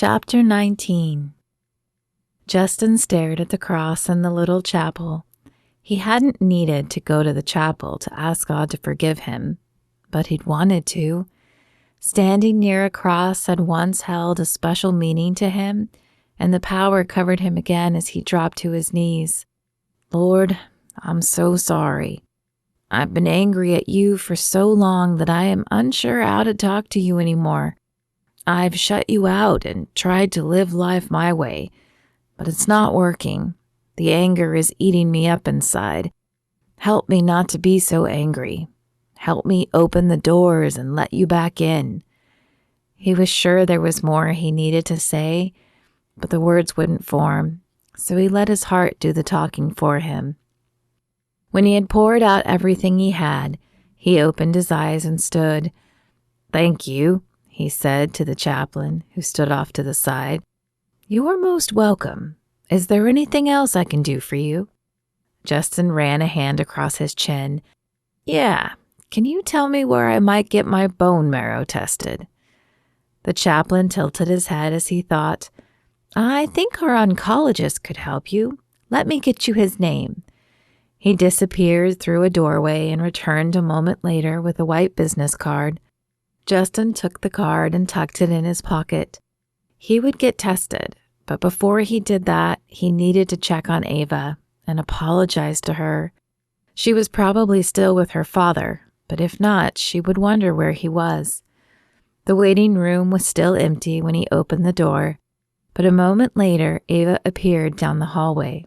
Chapter 19. Justin stared at the cross in the little chapel. He hadn't needed to go to the chapel to ask God to forgive him, but he'd wanted to. Standing near a cross had once held a special meaning to him, and the power covered him again as he dropped to his knees. Lord, I'm so sorry. I've been angry at you for so long that I am unsure how to talk to you anymore. I've shut you out and tried to live life my way, but it's not working. The anger is eating me up inside. Help me not to be so angry. Help me open the doors and let you back in. He was sure there was more he needed to say, but the words wouldn't form, so he let his heart do the talking for him. When he had poured out everything he had, he opened his eyes and stood. "Thank you," he said to the chaplain, who stood off to the side. "You are most welcome. Is there anything else I can do for you?" Justin ran a hand across his chin. "Yeah, can you tell me where I might get my bone marrow tested?" The chaplain tilted his head as he thought, "I think our oncologist could help you. Let me get you his name." He disappeared through a doorway and returned a moment later with a white business card. Justin took the card and tucked it in his pocket. He would get tested, but before he did that, he needed to check on Ava and apologize to her. She was probably still with her father, but if not, she would wonder where he was. The waiting room was still empty when he opened the door, but a moment later, Ava appeared down the hallway.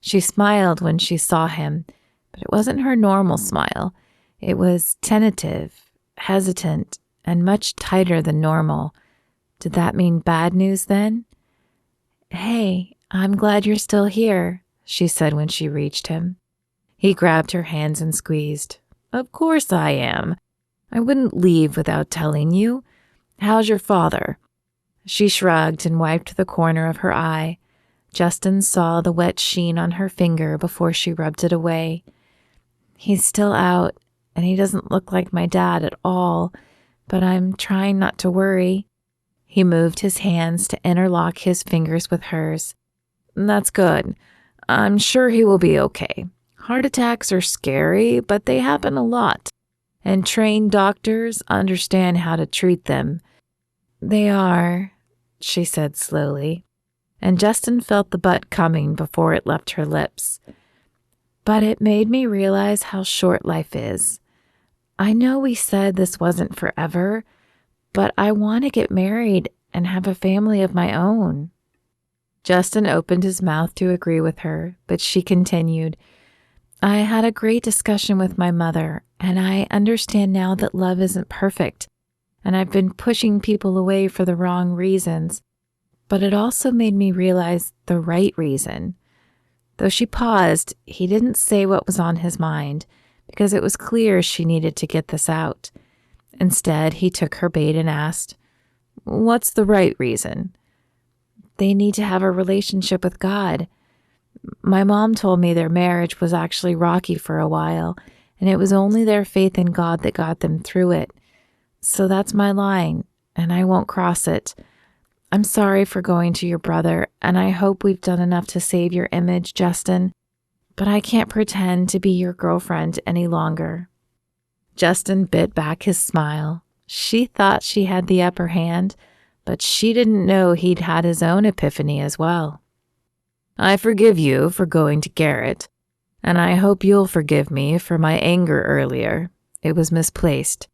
She smiled when she saw him, but it wasn't her normal smile. It was tentative, hesitant, and much tighter than normal. Did that mean bad news then? "Hey, I'm glad you're still here," she said when she reached him. He grabbed her hands and squeezed. "Of course I am. I wouldn't leave without telling you. How's your father?" She shrugged and wiped the corner of her eye. Justin saw the wet sheen on her finger before she rubbed it away. "He's still out, and he doesn't look like my dad at all, but I'm trying not to worry." He moved his hands to interlock his fingers with hers. "That's good. I'm sure he will be okay. Heart attacks are scary, but they happen a lot, and trained doctors understand how to treat them." "They are," she said slowly, and Justin felt the but coming before it left her lips. "But it made me realize how short life is. I know we said this wasn't forever, but I want to get married and have a family of my own." Justin opened his mouth to agree with her, but she continued, "I had a great discussion with my mother, and I understand now that love isn't perfect, and I've been pushing people away for the wrong reasons, but it also made me realize the right reason." Though she paused, he didn't say what was on his mind, because it was clear she needed to get this out. Instead, he took her bait and asked, "What's the right reason?" "They need to have a relationship with God. My mom told me their marriage was actually rocky for a while, and it was only their faith in God that got them through it. So that's my line, and I won't cross it. I'm sorry for going to your brother, and I hope we've done enough to save your image, Justin, but I can't pretend to be your girlfriend any longer." Justin bit back his smile. She thought she had the upper hand, but she didn't know he'd had his own epiphany as well. "I forgive you for going to Garrett, and I hope you'll forgive me for my anger earlier. It was misplaced.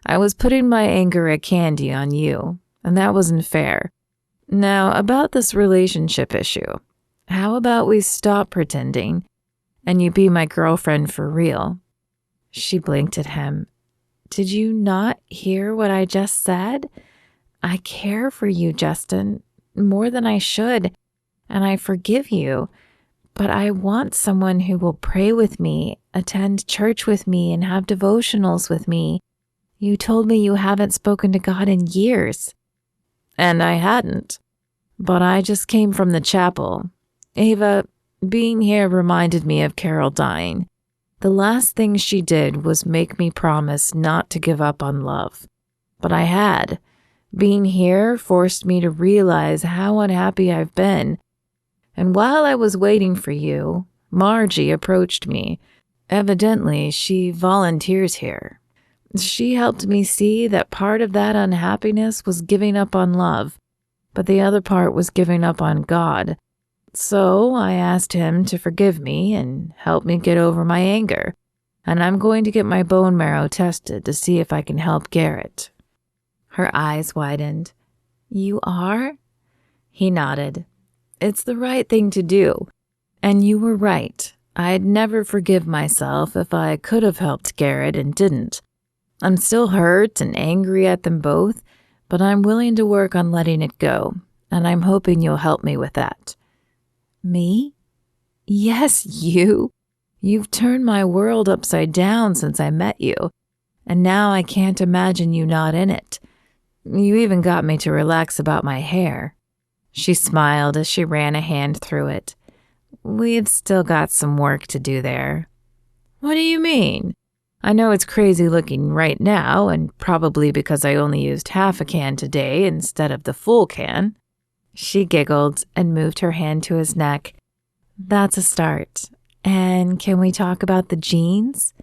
I was putting my anger at Candy on you, and that wasn't fair. Now, about this relationship issue, how about we stop pretending, and you be my girlfriend for real?" She blinked at him. "Did you not hear what I just said? I care for you, Justin, more than I should, and I forgive you, but I want someone who will pray with me, attend church with me, and have devotionals with me. You told me you haven't spoken to God in years." "And I hadn't, but I just came from the chapel. Ava, being here reminded me of Carol dying. The last thing she did was make me promise not to give up on love. But I had. Being here forced me to realize how unhappy I've been. And while I was waiting for you, Margie approached me. Evidently, she volunteers here. She helped me see that part of that unhappiness was giving up on love, but the other part was giving up on God. So I asked him to forgive me and help me get over my anger, and I'm going to get my bone marrow tested to see if I can help Garrett. Her eyes widened. You are? He nodded. It's the right thing to do. And you were right. I'd never forgive myself if I could have helped Garrett and didn't. I'm still hurt and angry at them both, but I'm willing to work on letting it go, and I'm hoping you'll help me with that. Me? Yes, you. You've turned my world upside down since I met you, and now I can't imagine you not in it. You even got me to relax about my hair. She smiled as she ran a hand through it. We've still got some work to do there. What do you mean? I know it's crazy looking right now, and probably because I only used half a can today instead of the full can. She giggled and moved her hand to his neck. That's a start. And can we talk about the jeans?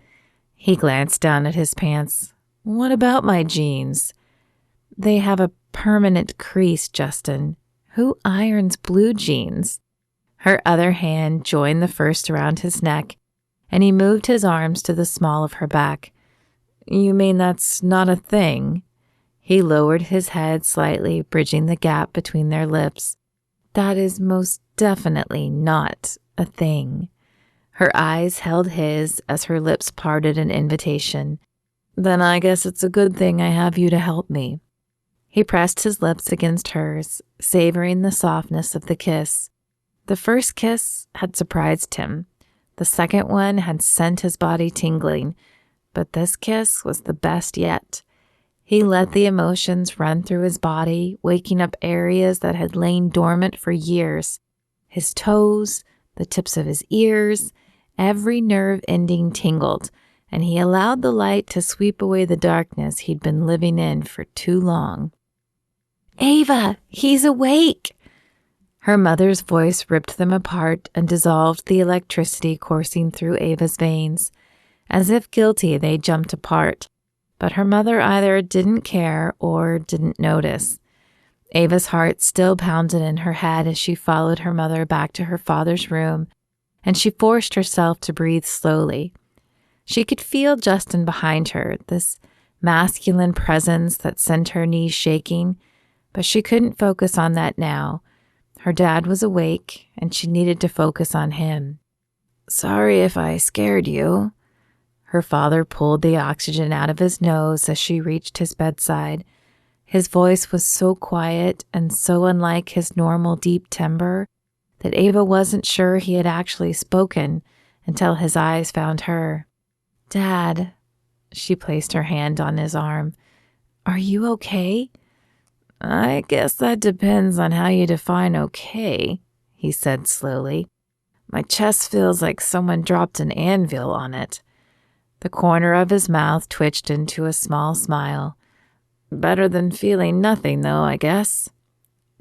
He glanced down at his pants. What about my jeans? They have a permanent crease, Justin. Who irons blue jeans? Her other hand joined the first around his neck, and he moved his arms to the small of her back. You mean that's not a thing? He lowered his head slightly, bridging the gap between their lips. That is most definitely not a thing. Her eyes held his as her lips parted in invitation. Then I guess it's a good thing I have you to help me. He pressed his lips against hers, savoring the softness of the kiss. The first kiss had surprised him. The second one had sent his body tingling, but this kiss was the best yet. He let the emotions run through his body, waking up areas that had lain dormant for years. His toes, the tips of his ears, every nerve ending tingled, and he allowed the light to sweep away the darkness he'd been living in for too long. Ava, he's awake! Her mother's voice ripped them apart and dissolved the electricity coursing through Ava's veins. As if guilty, they jumped apart, but her mother either didn't care or didn't notice. Ava's heart still pounded in her head as she followed her mother back to her father's room, and she forced herself to breathe slowly. She could feel Justin behind her, this masculine presence that sent her knees shaking, but she couldn't focus on that now. Her dad was awake, and she needed to focus on him. Sorry if I scared you. Her father pulled the oxygen out of his nose as she reached his bedside. His voice was so quiet and so unlike his normal deep timbre that Ava wasn't sure he had actually spoken until his eyes found her. Dad, she placed her hand on his arm. Are you okay? I guess that depends on how you define okay, he said slowly. My chest feels like someone dropped an anvil on it. The corner of his mouth twitched into a small smile. Better than feeling nothing, though, I guess.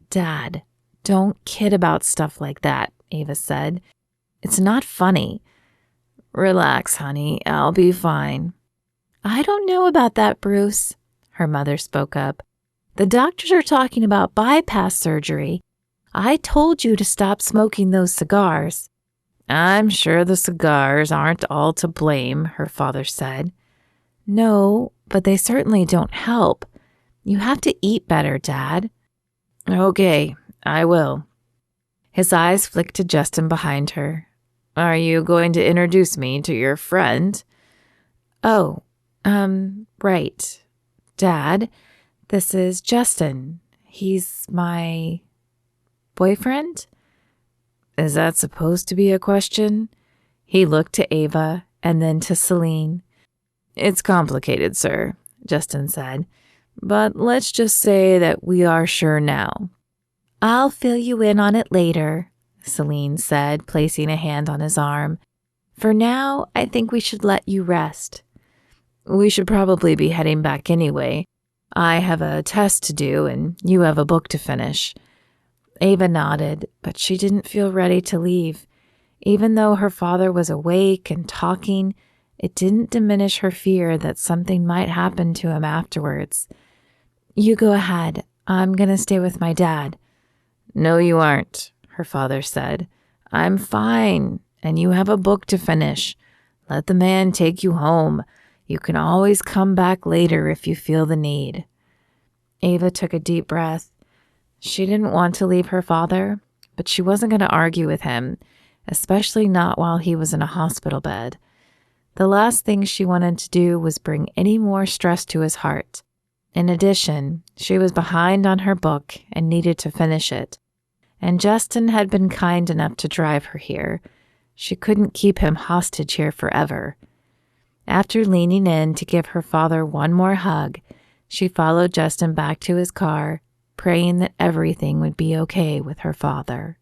Dad, don't kid about stuff like that, Ava said. It's not funny. Relax, honey. I'll be fine. I don't know about that, Bruce, her mother spoke up. The doctors are talking about bypass surgery. I told you to stop smoking those cigars. I'm sure the cigars aren't all to blame, her father said. No, but they certainly don't help. You have to eat better, Dad. Okay, I will. His eyes flicked to Justin behind her. Are you going to introduce me to your friend? Oh, right. Dad, this is Justin. He's my boyfriend? Is that supposed to be a question? He looked to Ava and then to Celine. It's complicated, sir, Justin said. But let's just say that we are sure now. I'll fill you in on it later, Celine said, placing a hand on his arm. For now, I think we should let you rest. We should probably be heading back anyway. I have a test to do and you have a book to finish. Ava nodded, but she didn't feel ready to leave. Even though her father was awake and talking, it didn't diminish her fear that something might happen to him afterwards. You go ahead. I'm going to stay with my dad. No, you aren't, her father said. I'm fine, and you have a book to finish. Let the man take you home. You can always come back later if you feel the need. Ava took a deep breath. She didn't want to leave her father, but she wasn't going to argue with him, especially not while he was in a hospital bed. The last thing she wanted to do was bring any more stress to his heart. In addition, she was behind on her book and needed to finish it. And Justin had been kind enough to drive her here. She couldn't keep him hostage here forever. After leaning in to give her father one more hug, she followed Justin back to his car, praying that everything would be okay with her father.